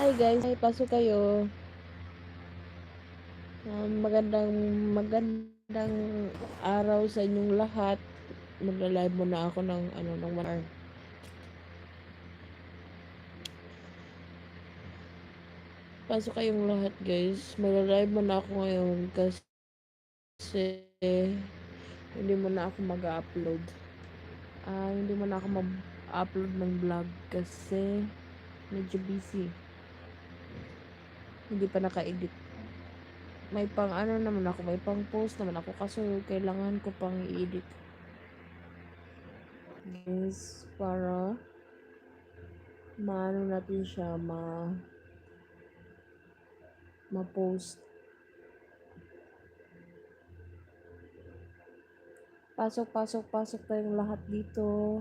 Hi guys, hi, pasok kayo. Magandang magandang araw sa inyong lahat. Magla-live muna ako ng ng 1 hour. Pasok kayong lahat guys. Magla-live muna ako ngayon kasi hindi muna ako mag-upload. Hindi muna ako mag-upload ng vlog kasi medyo busy. Hindi pa naka-edit. May pang naman ako, may pang post naman ako kaso kailangan ko pang i-edit. Guys, para maano natin siya ma-post. Pasok tayong lahat dito.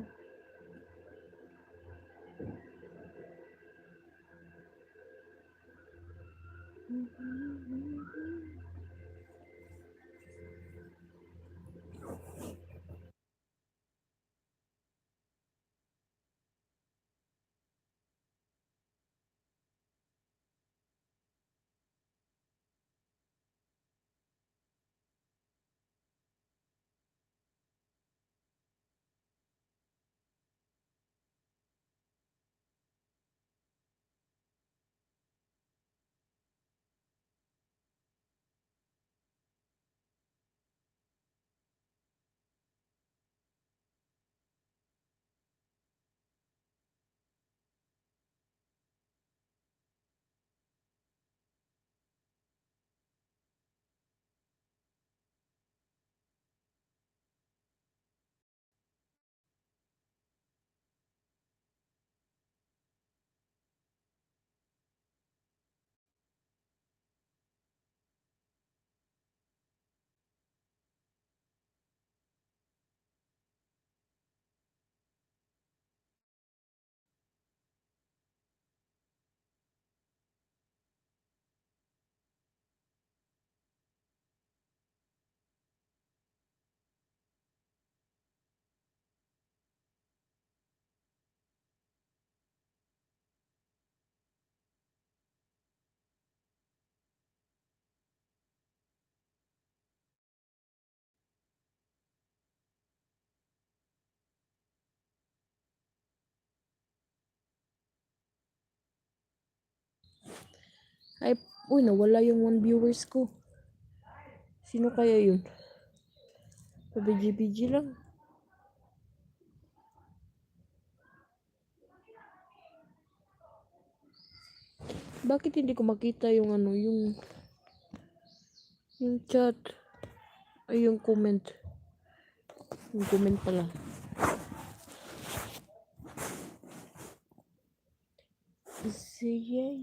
Ay, uy, nawala yung 1 viewers ko. Sino kaya yun? PBG lang. Bakit hindi ko makita yung yung chat? Ay, yung comment. Yung comment pala. Yeah.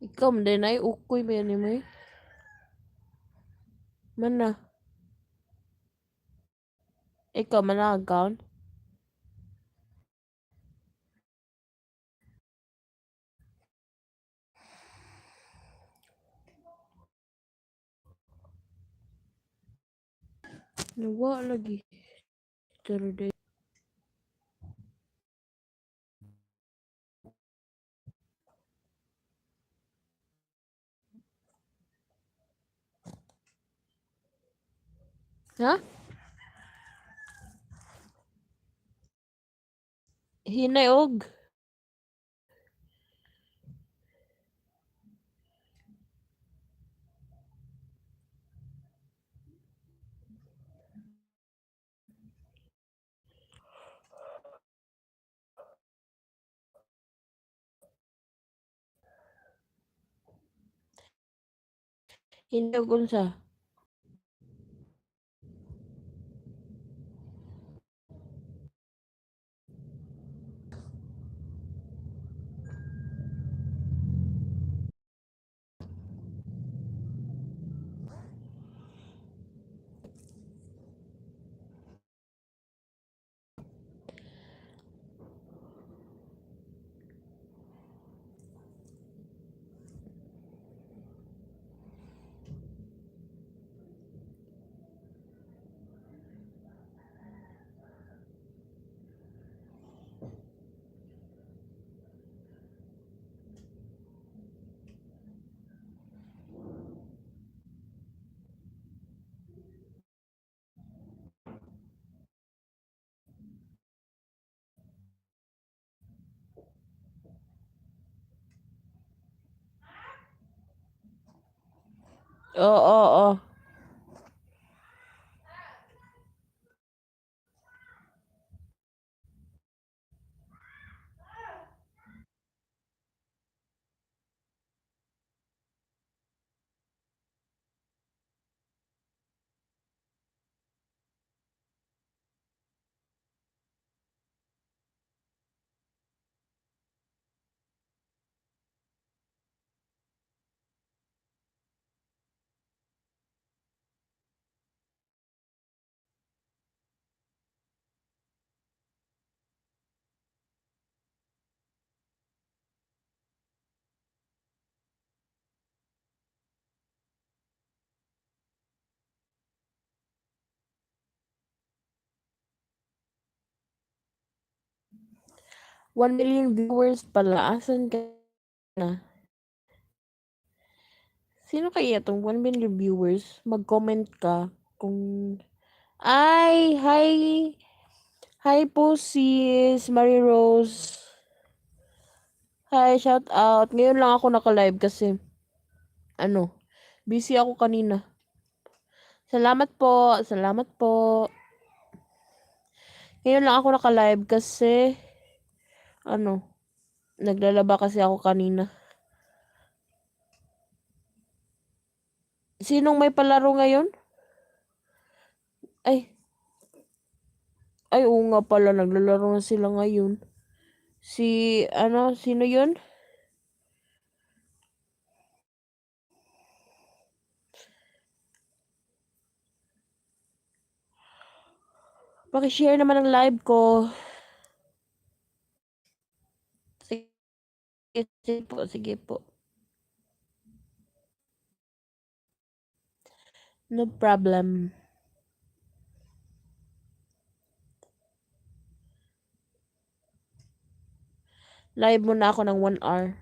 Ikaw, din ay ukoy ba yan mo eh? Mana? Ikaw, mana account? Nawa lagi. Saturday. Ha? Hinay og. Hinay og unsa? Oo. One million viewers pala. Asan ka na? Sino kaya 'tong 1 million viewers? Mag-comment ka kung ay, hi! Hi po sis Marie Rose. Hi, shout out. Ngayon lang ako naka-live kasi ano, busy ako kanina. Salamat po, salamat po. Ngayon lang ako naka-live kasi ano, naglalaba kasi ako kanina. Sinong may palaro ngayon? Ay, oo nga pala, naglalaro na sila ngayon. Si ano, sino 'yun? Paki-share naman ang live ko. Sige po. No problem. Live muna ako ng 1 hour.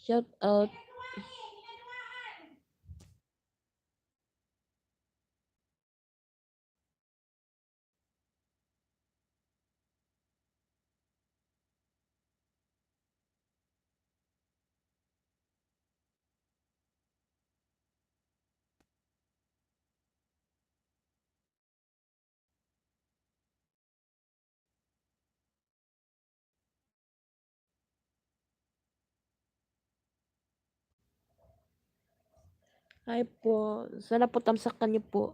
Shout out. Hi po. Sana po tamsakan niyo po.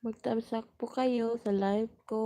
Magtamsak po kayo sa live ko.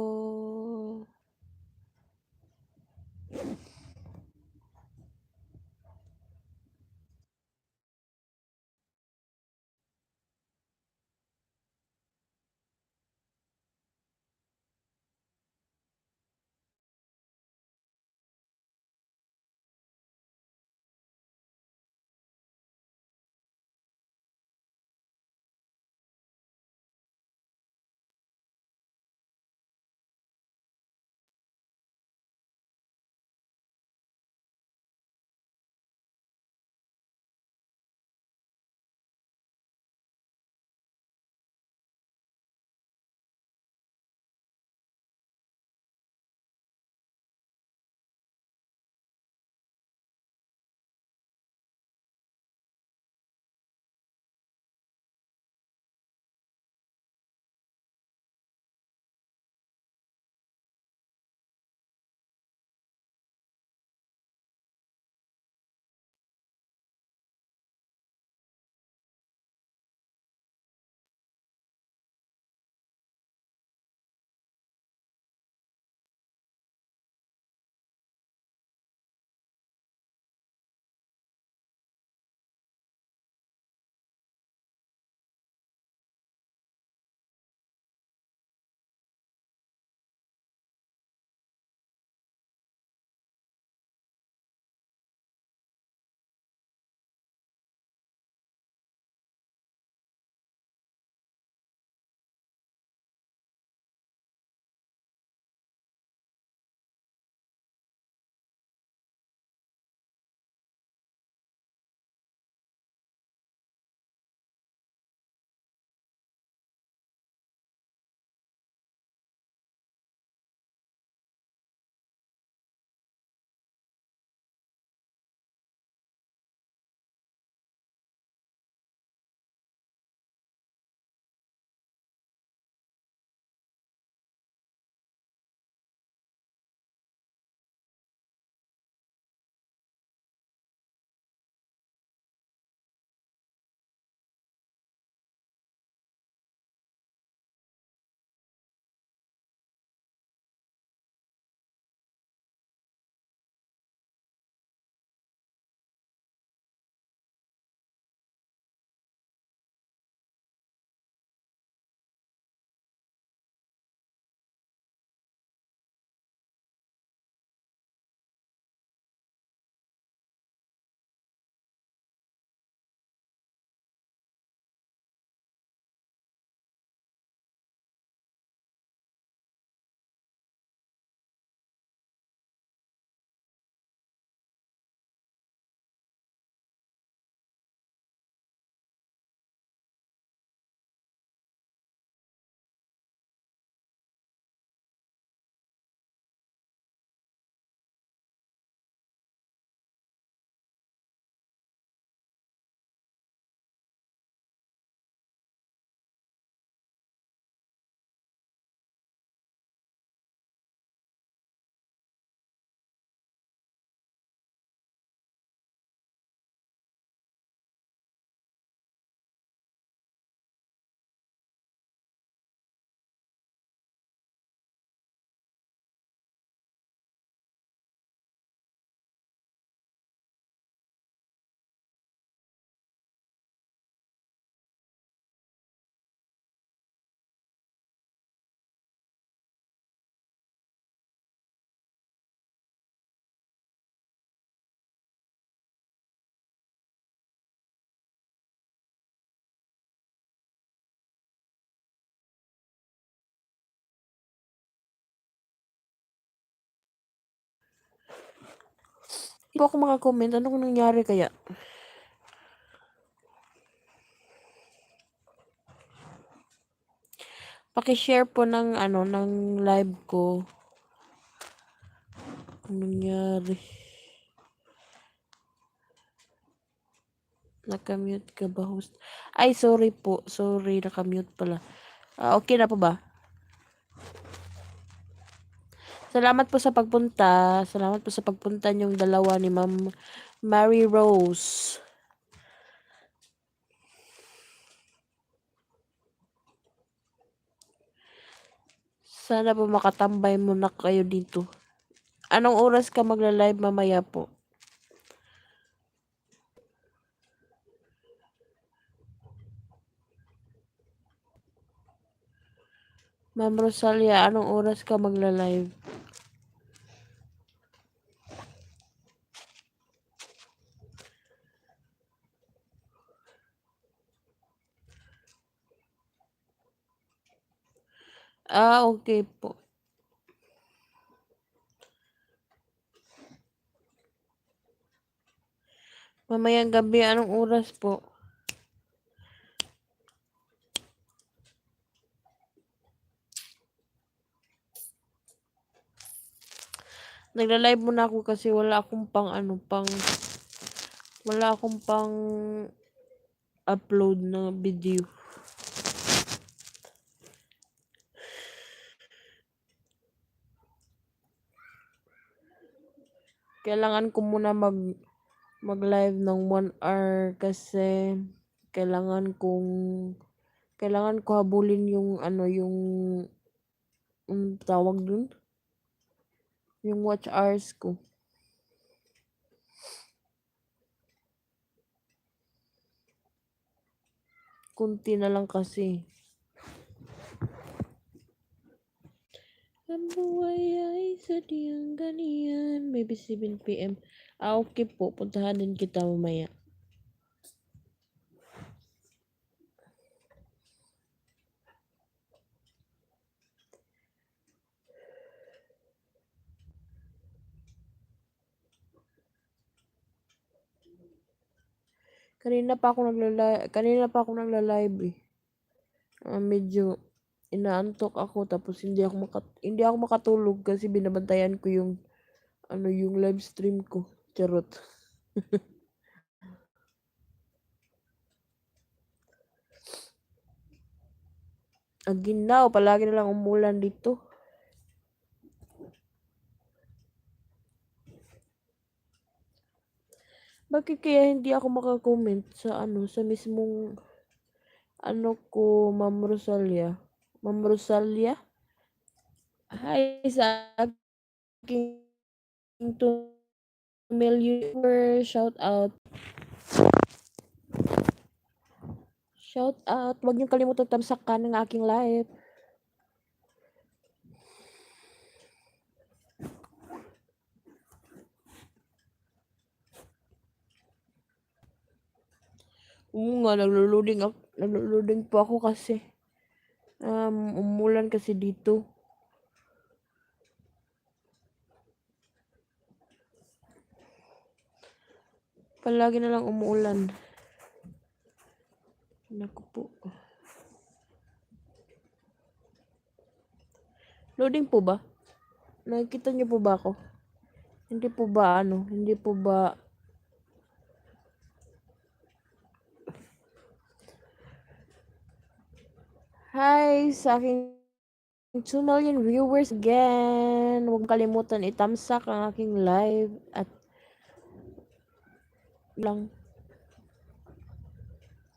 Hindi po ako maka-comment. Ano kung nangyari kaya? Paki-share po ng ng live ko. Ano nangyari? Naka-mute ka ba, host? Ay, sorry po. Sorry, naka-mute pala. Okay na po ba? Salamat po sa pagpunta. Salamat po sa pagpunta niyong dalawa ni Ma'am Mary Rose. Sana po makatambay muna kayo dito. Anong oras ka magla-live mamaya po? Ma'am Rosalia, anong oras ka magla-live? Okay po. Mamayang gabi, anong oras po? Nagla-live muna ako kasi wala akong wala akong pang upload na video. Kailangan ko muna mag-live ng 1 hour kasi kailangan ko habulin yung yung tawag dun, yung watch hours ko. Kunti na lang kasi. Ang buhay ay sadyang ganyan. Maybe 7 p.m. Okay po. Puntahan din kita mamaya. Kanina pa ako nagla-live eh. Medyo inaantok ako tapos hindi ako makatulog kasi binabantayan ko yung yung live stream ko. Charot. Ang ginaw, palagi na lang umulan dito. Bakit kaya hindi ako maka-comment sa sa mismong ko, Ma'am Rosalia? Ma'am Rosalia? Hi sa aking 2 million shout out. Shout out. Huwag niyong kalimutan tamsakan ng aking live. Oo nga, naglo-loading po ako kasi. Umulan kasi dito. Palagi na lang umuulan. Naku po. Loading po ba? Nakikita niyo po ba ako? Hindi po ba Hindi po ba Hi sa aking 2 million viewers again. Huwag kalimutan itamsak ang aking live at lang.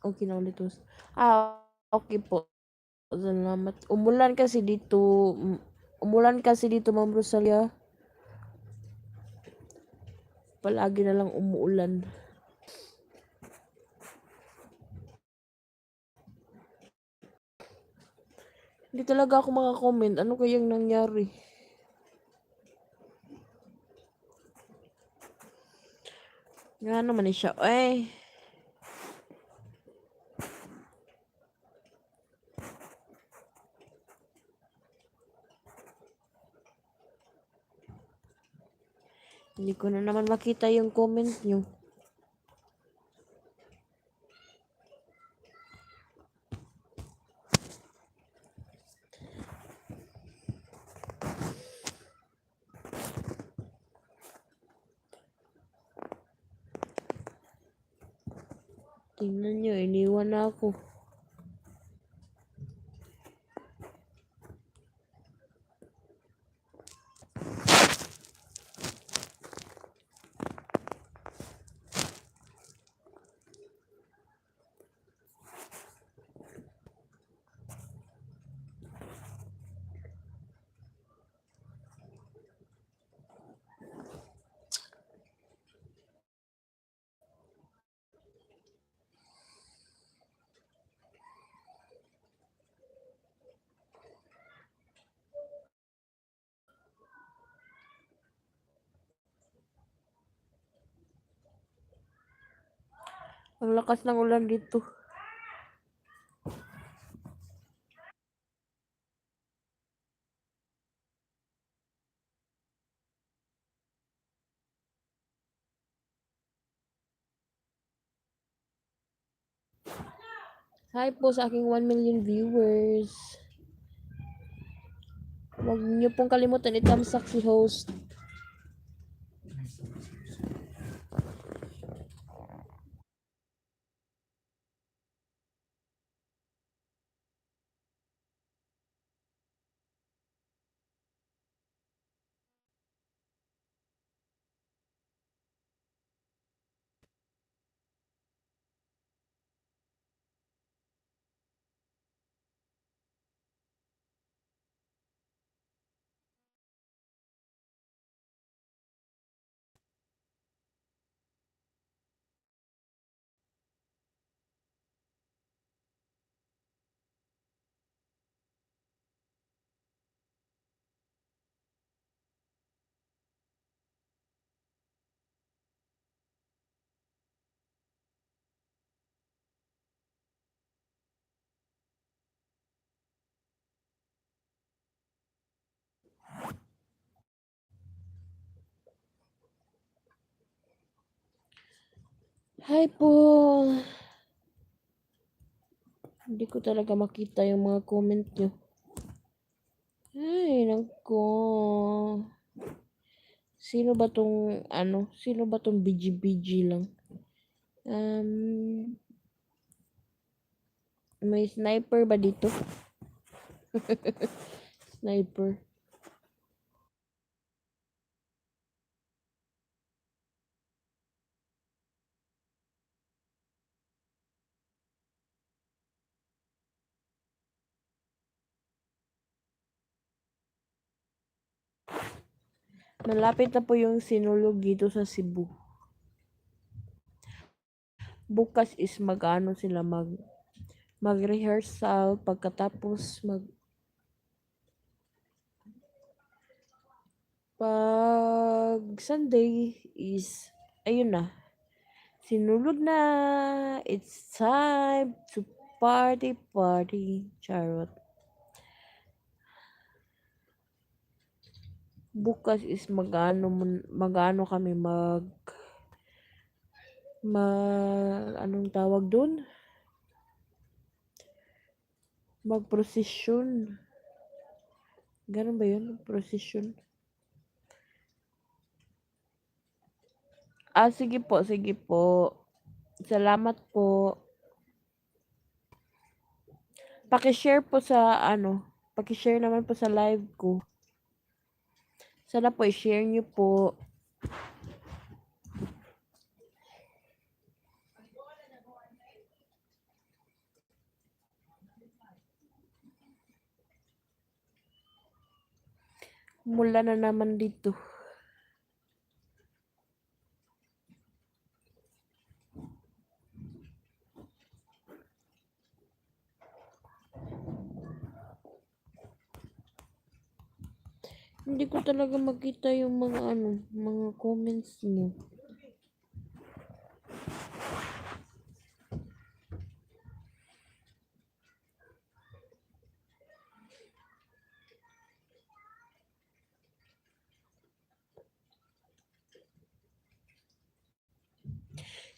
Okay na ulit. Okay po. Salamat. Umulan kasi dito. Ma'am Rosalia. Palagi na lang umuulan. Hindi talaga ako maka-comment. Ano kayang nangyari? Nga naman siya. Hindi ko na naman makita yung comment nyo. Tingnan nyo, iniwan na ako. Ang lakas ng ulan dito. Hi po sa aking 1 million viewers. Huwag niyo pong kalimutan i-thumbs up si host. Hi po. Hindi ko talaga makita yung mga comment nyo. Ay, nako. Sino ba tong BG lang? May sniper ba dito? Sniper. Malapit na po yung sinulog dito sa Cebu. Bukas is sila mag-rehearsal pagkatapos pag Sunday is ayun na. Sinulog na. It's time to party. Charot. Bukas is magano kami anong tawag doon? Magprosesyon. Ganun ba yun? Prosesyon. Sige po. Salamat po. Paki-share po paki-share naman po sa live ko. Sana po i-share niyo po. Mula na naman dito. Hindi ko talaga makita yung mga comments niyo.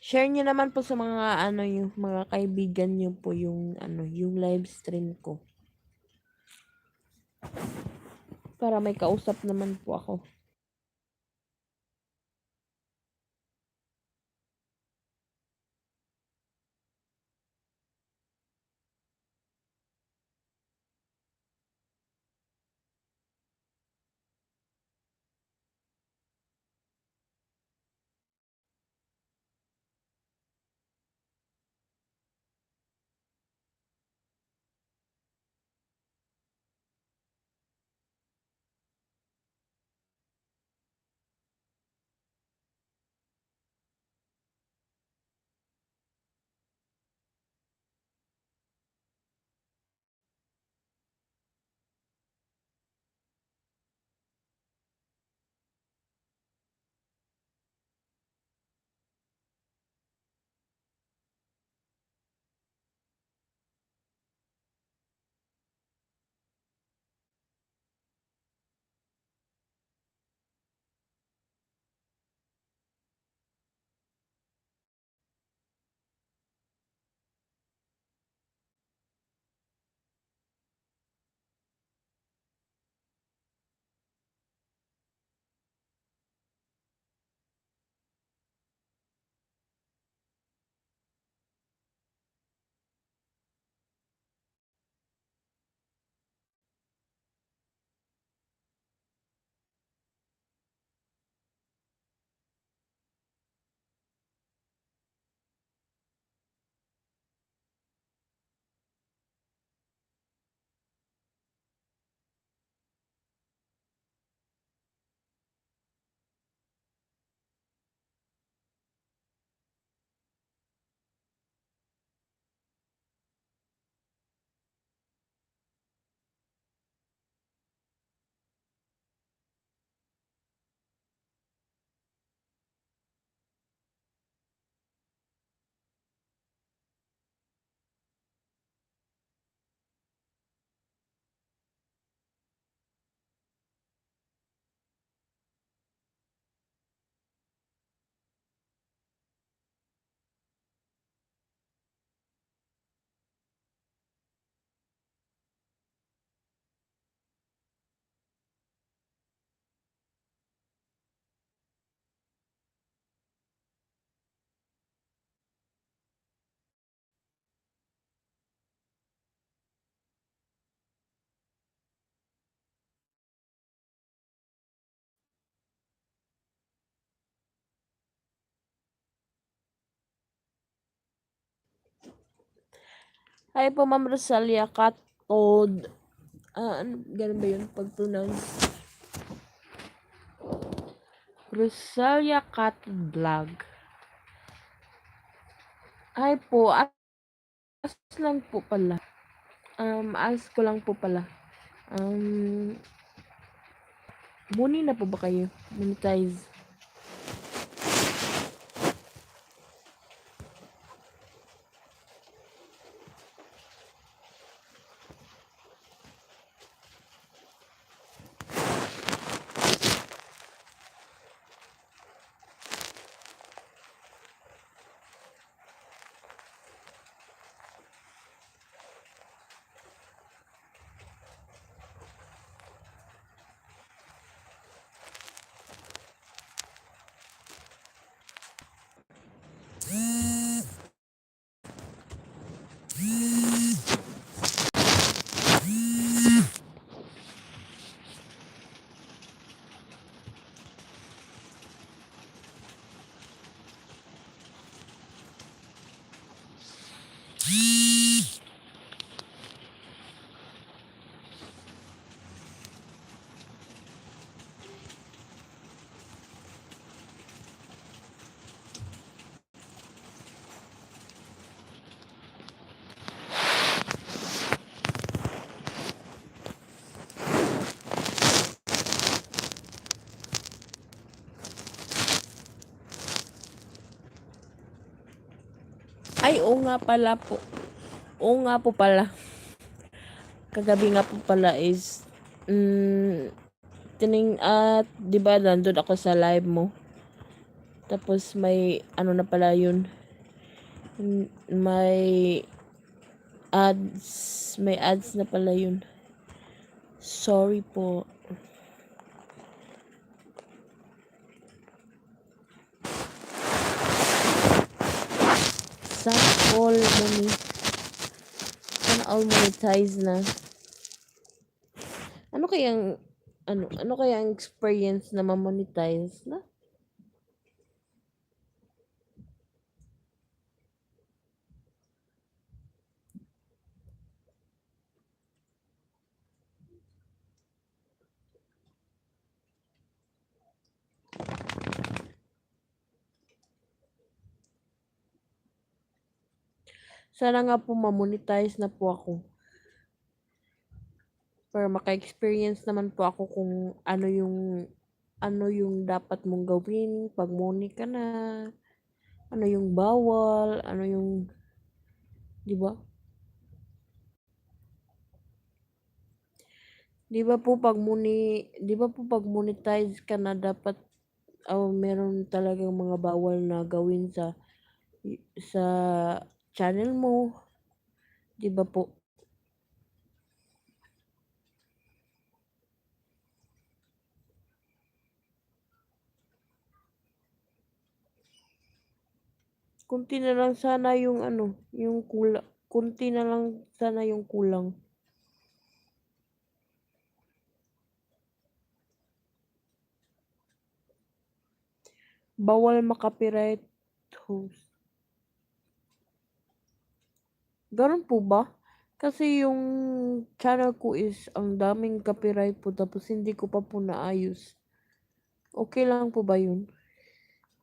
Share niyo naman po sa mga ano, yung mga kaibigan niyo po yung ano, yung live stream ko. Para may kausap naman po ako. Hi po, Ma'am Rosalia Catod. Ganun ba yun pag-pronounce? Rosalia Catod Vlog. Hi po, ask lang po pala. Ask ko lang po pala. Muni na po ba kayo? Monetize. Ay, oo nga pala po. Oo nga po pala. Kagabi nga po pala is, tining at 'di ba nandun ako sa live mo? Tapos may ano na pala yun, may ads na pala yun. Sorry po. Sana all monetize na. Ano kayang experience na ma-monetize na? Sana nga po ma-monetize na po ako. Para maka-experience naman po ako kung ano yung dapat mong gawin pag money ka na. Ano yung bawal, ano yung, 'di ba? 'Di ba po pag monetize ka na dapat meron talagang mga bawal na gawin sa channel mo, 'di ba po? Konti na lang sana yung konti na lang sana yung kulang. Bawal maka-copyright host. Gano'n po ba? Kasi yung channel ko is ang daming copyright po tapos hindi ko pa po naayos. Okay lang po ba yun?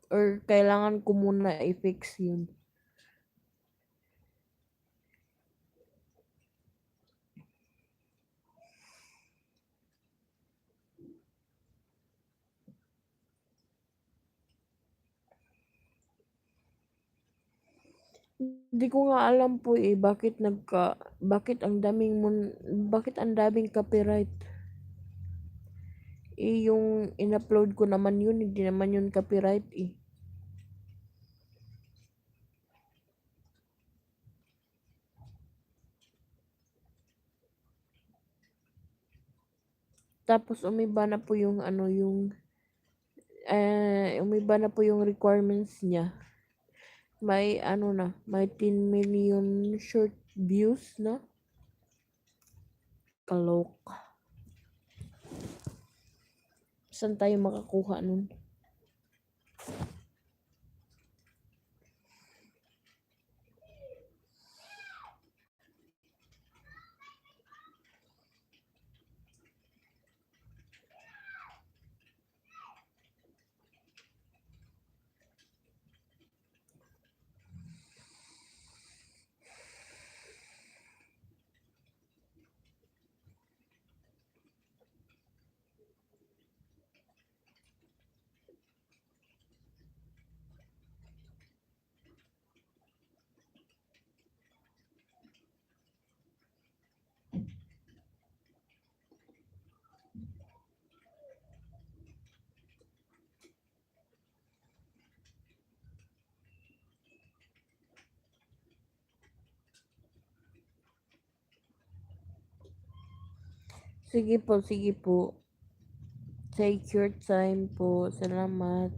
Or kailangan ko muna i-fix yun? Hindi ko nga alam po eh bakit ang daming copyright. Eh yung in-upload ko naman yun, hindi naman yun copyright eh. Tapos umiba na po yung requirements niya. May 10 million short views na. Kalok. Saan tayo makakuha nun? Sige po, sige po. Take your time po. Salamat.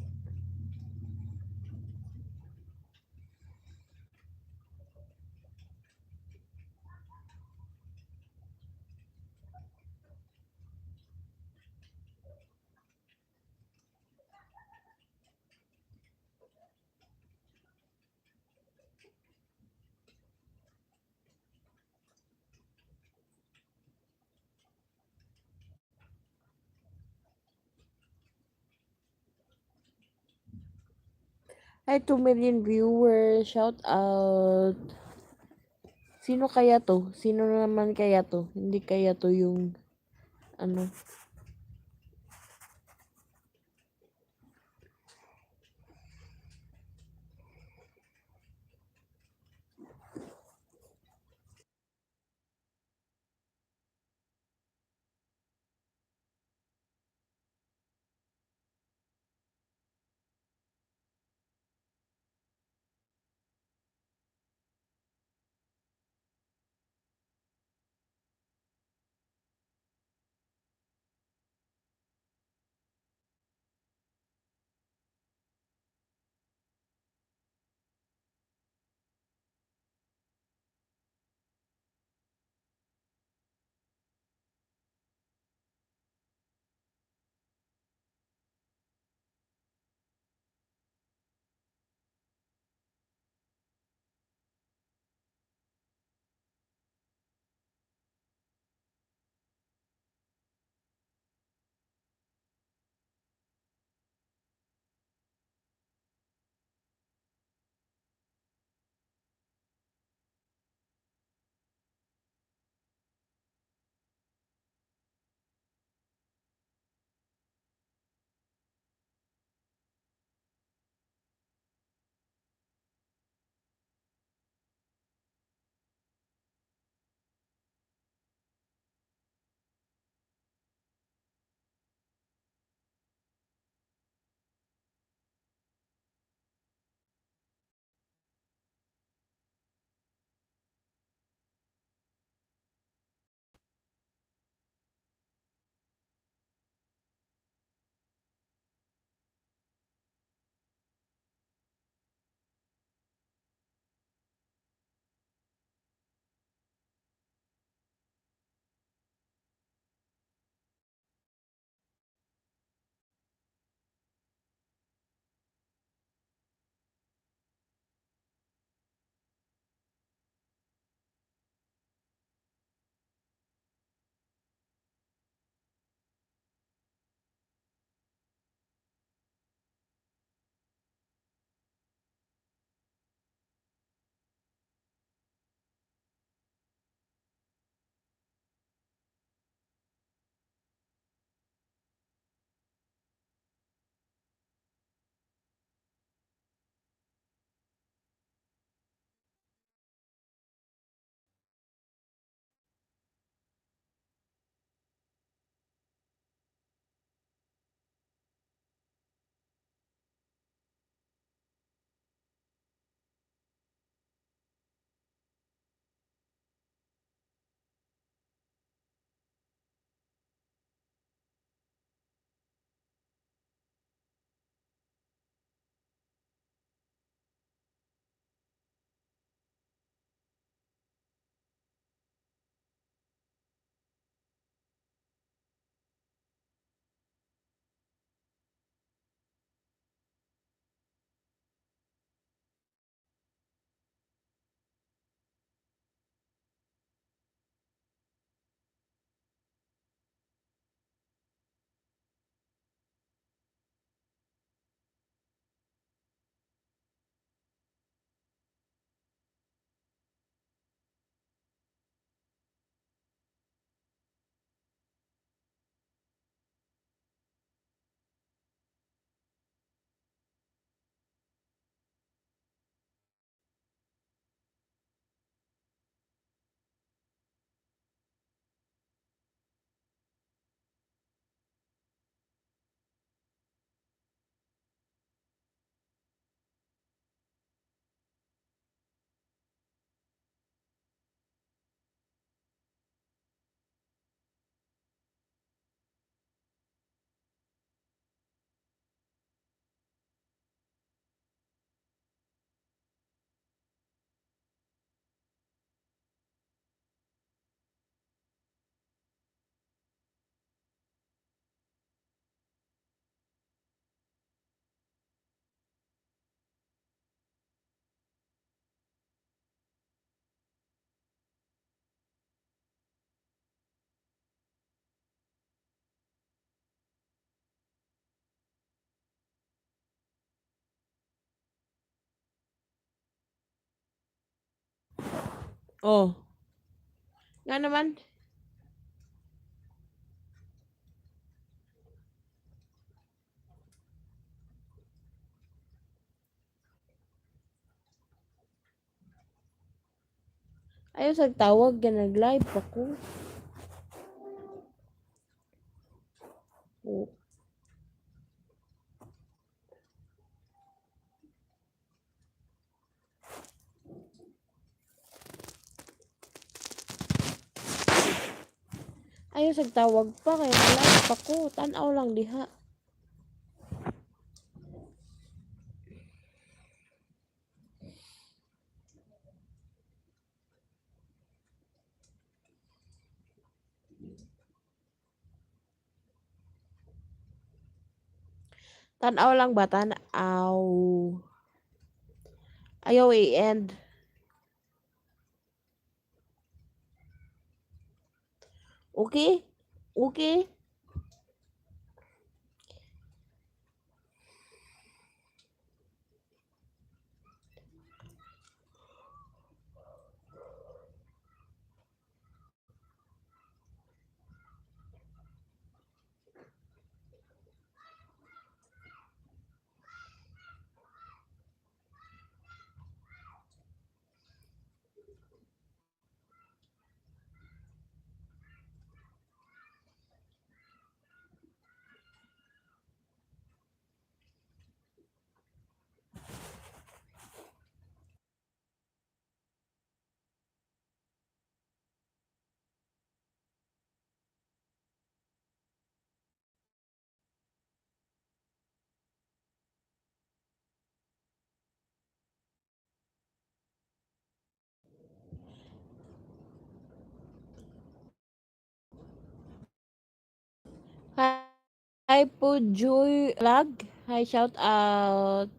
Hi, 2 million viewers. Shout out. Sino kaya to? Sino naman kaya to? Hindi kaya to yung ano. Oh, nga naman. Ayaw sa tawag ka nag-live ako. Oh. Ayaw sa tawag pa kay nag-live ako. Tanaw lang diha. Tanaw lang ba? Tanaw. Ayaw i-end. Okay? Okay? Hi po, Joy Lag. Hi, shout out.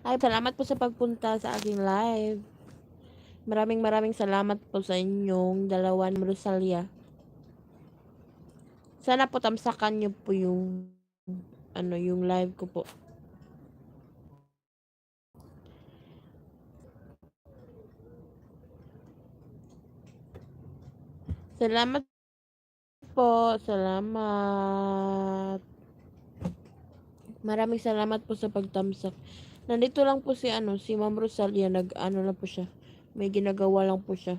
Hi, salamat po sa pagpunta sa aking live. Maraming salamat po sa inyong dalawa ni Rosalia. Sana po tamsakan niyo po yung yung live ko po. Salamat po. Salamat. Maraming salamat po sa pagtamsak. Nandito lang po si Ma'am Rosalia, nag-ano lang po siya. May ginagawa lang po siya.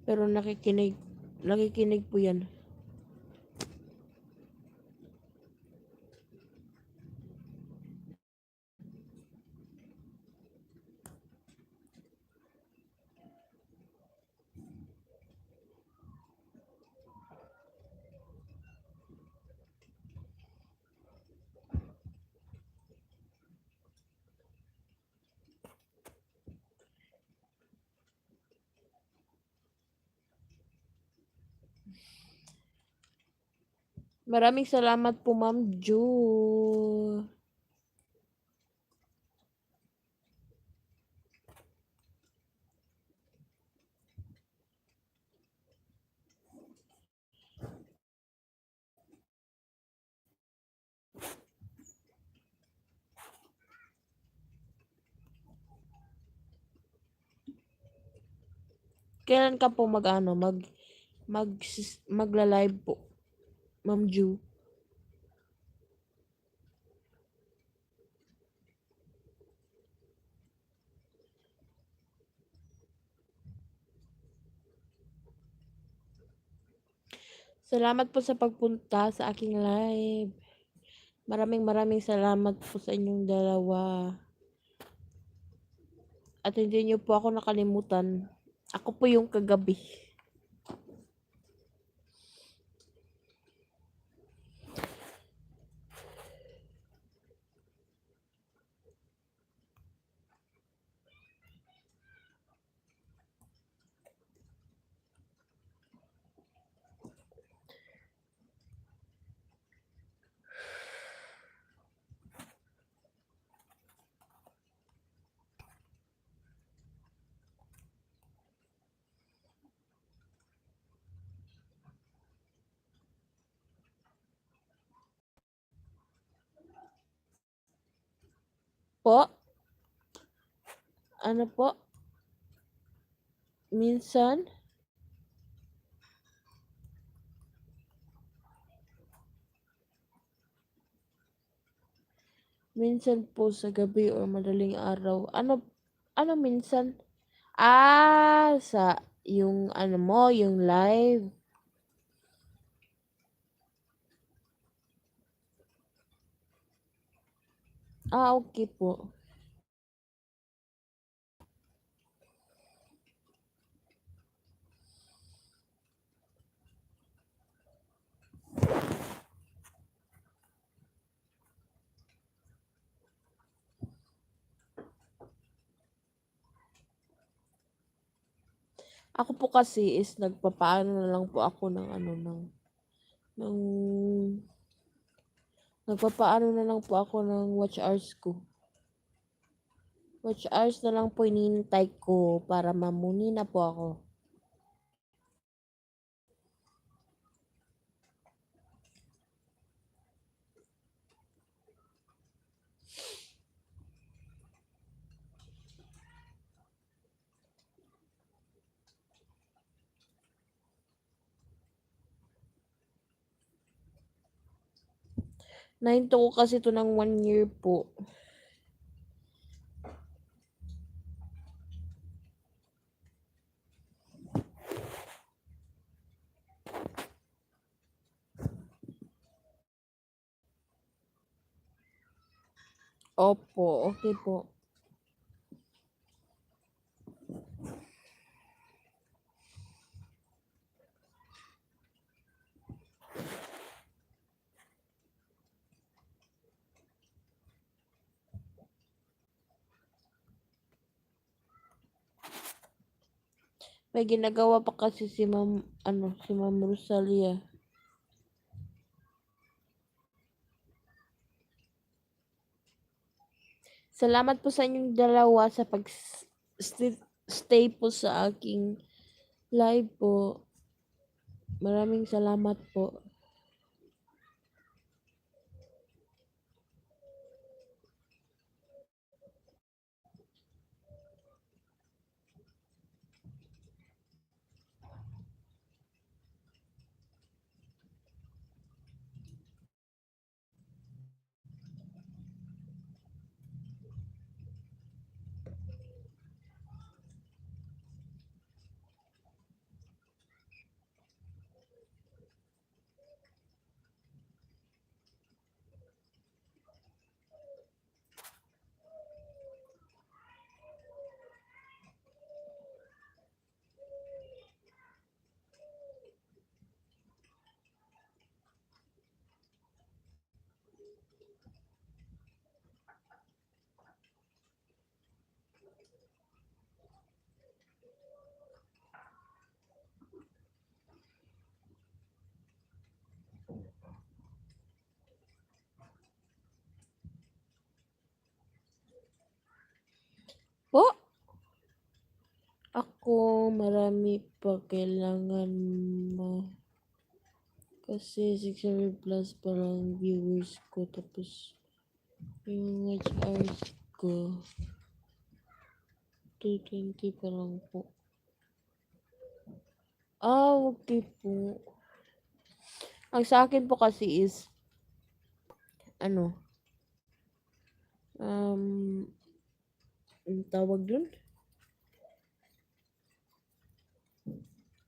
Pero nakikinig po yan. Maraming salamat po, Ma'am Ju. Kailan ka po magla-live po, Ma'am Ju? Salamat po sa pagpunta sa aking live. Maraming salamat po sa inyong dalawa. At hindi niyo po ako nakalimutan. Ako po yung kagabi. Po? Ano po? Minsan? Minsan po sa gabi or madaling araw. Ano minsan? Sa yung ano mo, yung live. Okay po. Ako po kasi is nagpapaano na lang po ako ng ano ng nagpapaano na lang po ako ng watch hours ko. Watch hours na lang po hinihintay ko para mamuni na po ako. Nahinto ko kasi to ng 1 year po. Opo, okay po. May ginagawa pa kasi si Ma'am Rosalia. Salamat po sa inyong dalawa sa stay po sa aking live po. Maraming salamat po. Po? Ako marami pa kailangan kasi 600 plus pa lang viewers ko tapos yung watch hours ko 220 pa lang po. Okay po. Ang sa akin po kasi is ano anong tawag dun?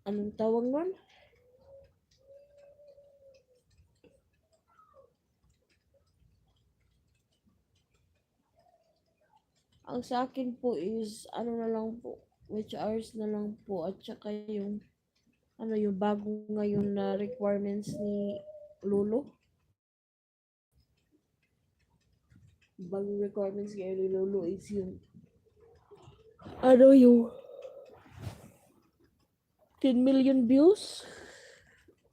Anong tawag nun? Ang sa akin po is ano na lang po, which hours na lang po at saka yung bago ngayon na requirements ni Lolo. Bagong requirements ngayon ni Lolo is yung 10 million views,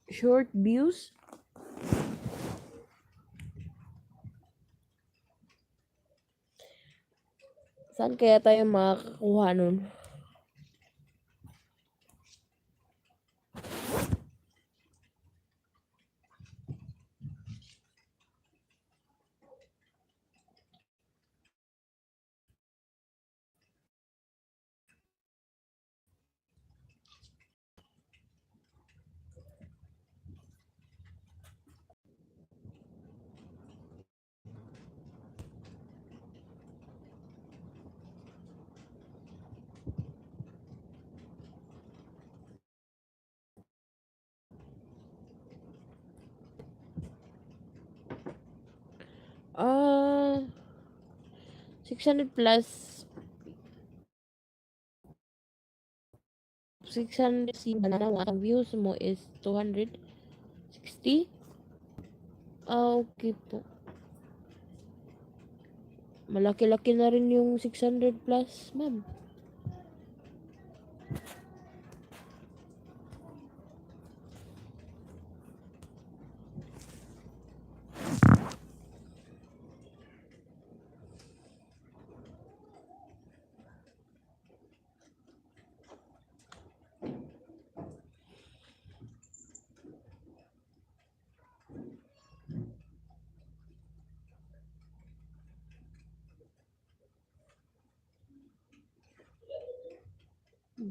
short views. Saan kaya tayo makakakuha nun? 600 plus 600 si banana mo ang views mo is 260. Okay po. Malaki-laki na rin yung 600 plus, ma'am.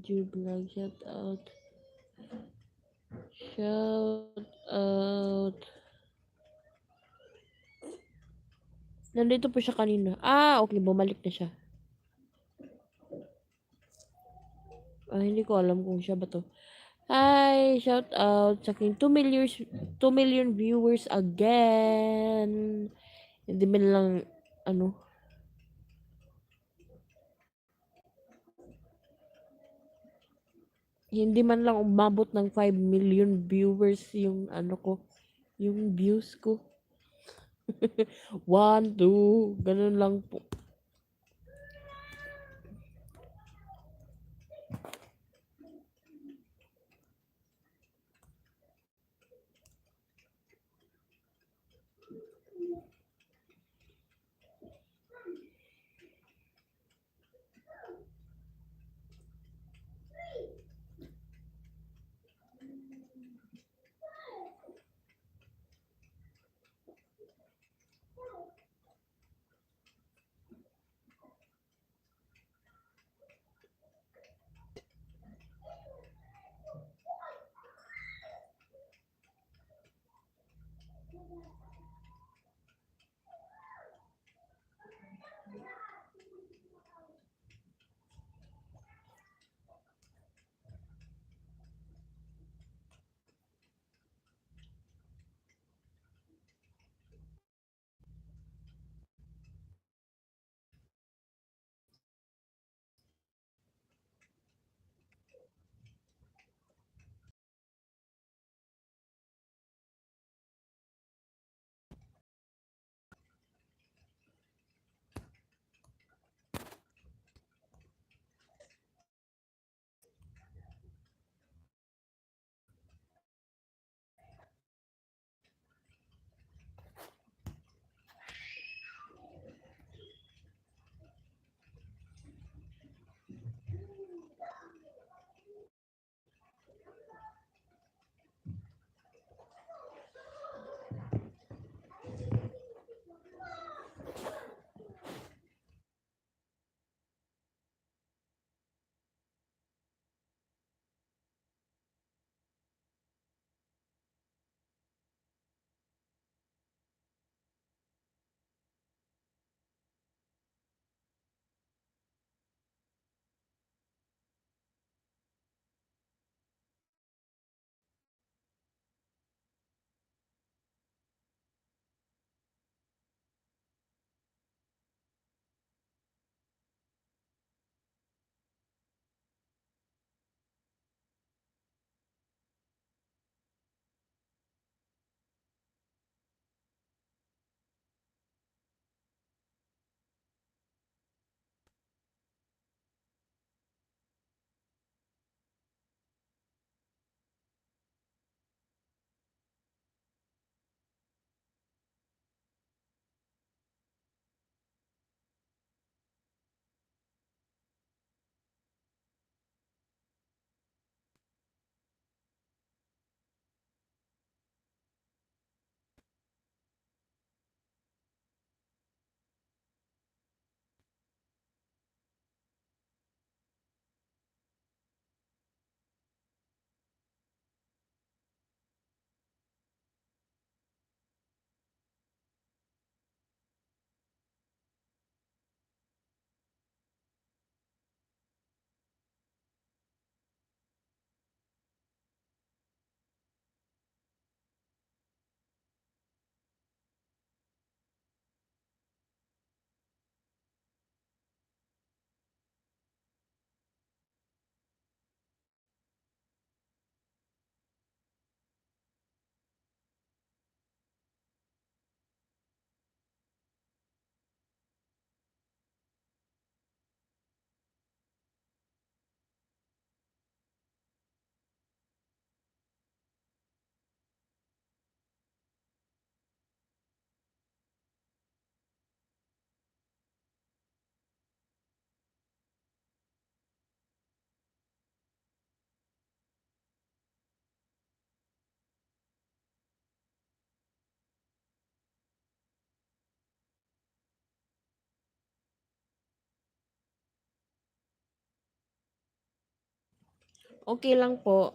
Vlog, shout out. Shout out. Nandito po siya kanina. Okay. Bumalik na siya. Hindi ko alam kung siya ba to. Hi! Shout out sa aking 2 million viewers again. Hindi man lang, hindi man lang umabot ng 5 million viewers yung yung views ko. 1, 2, ganun lang po. Okey lang po.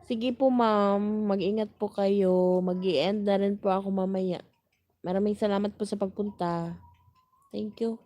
Sige po ma'am, mag-ingat po kayo. Mag-e-end na rin po ako mamaya. Maraming salamat po sa pagpunta. Thank you.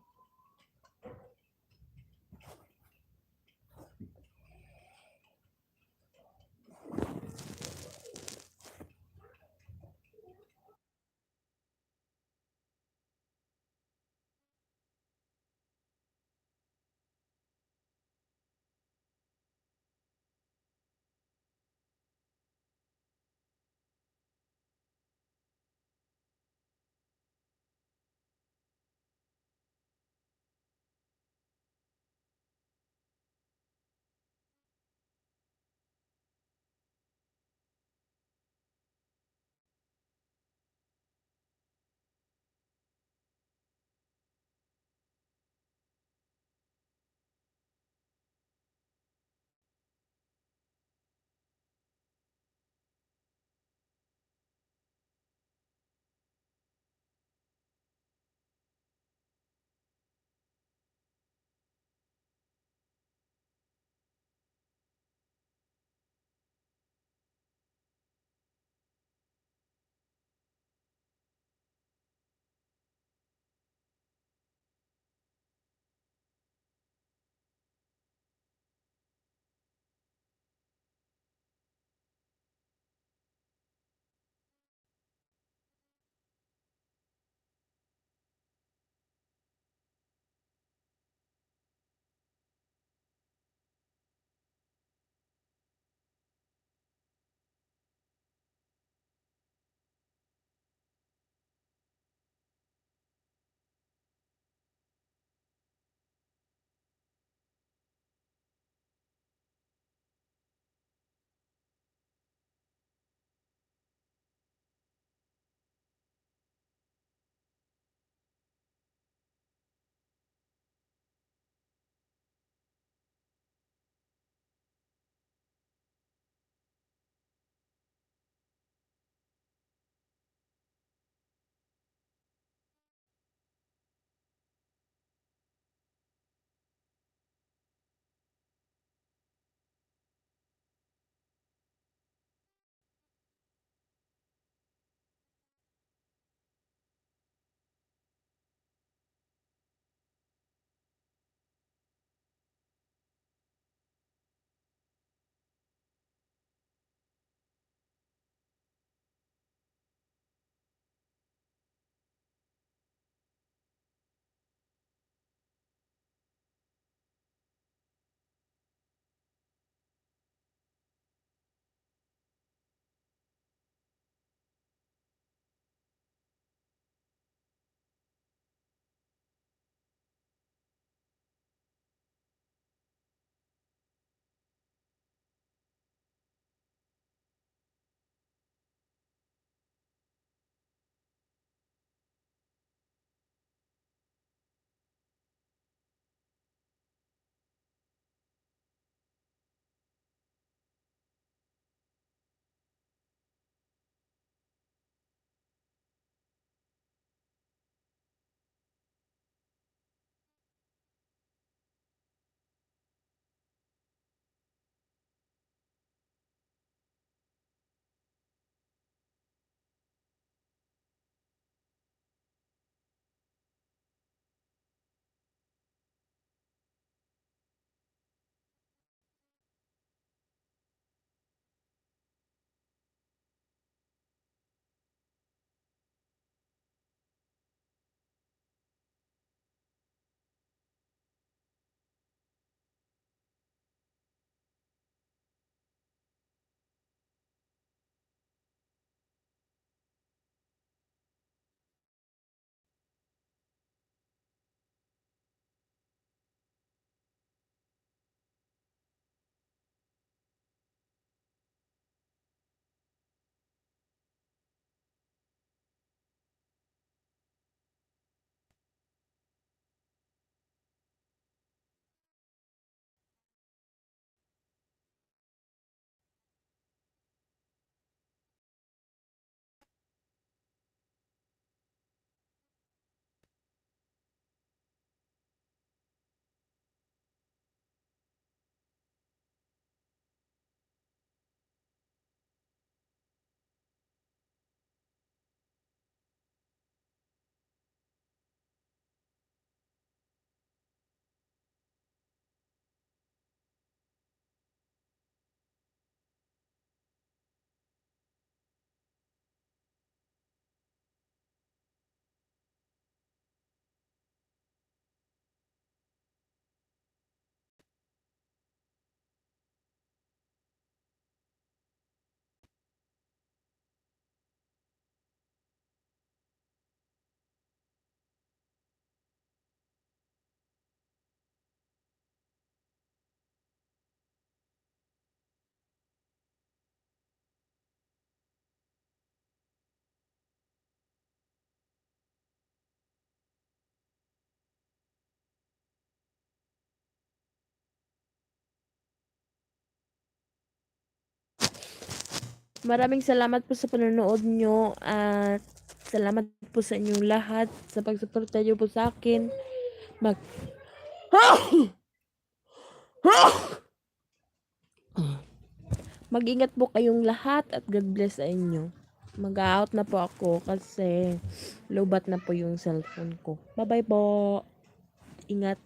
Maraming salamat po sa panonood nyo at salamat po sa inyong lahat sa pagsuporta nyo po sa akin. Mag-ingat po kayong lahat at God bless sa inyo. Mag-out na po ako kasi lobat na po yung cellphone ko. Bye-bye po. Ingat.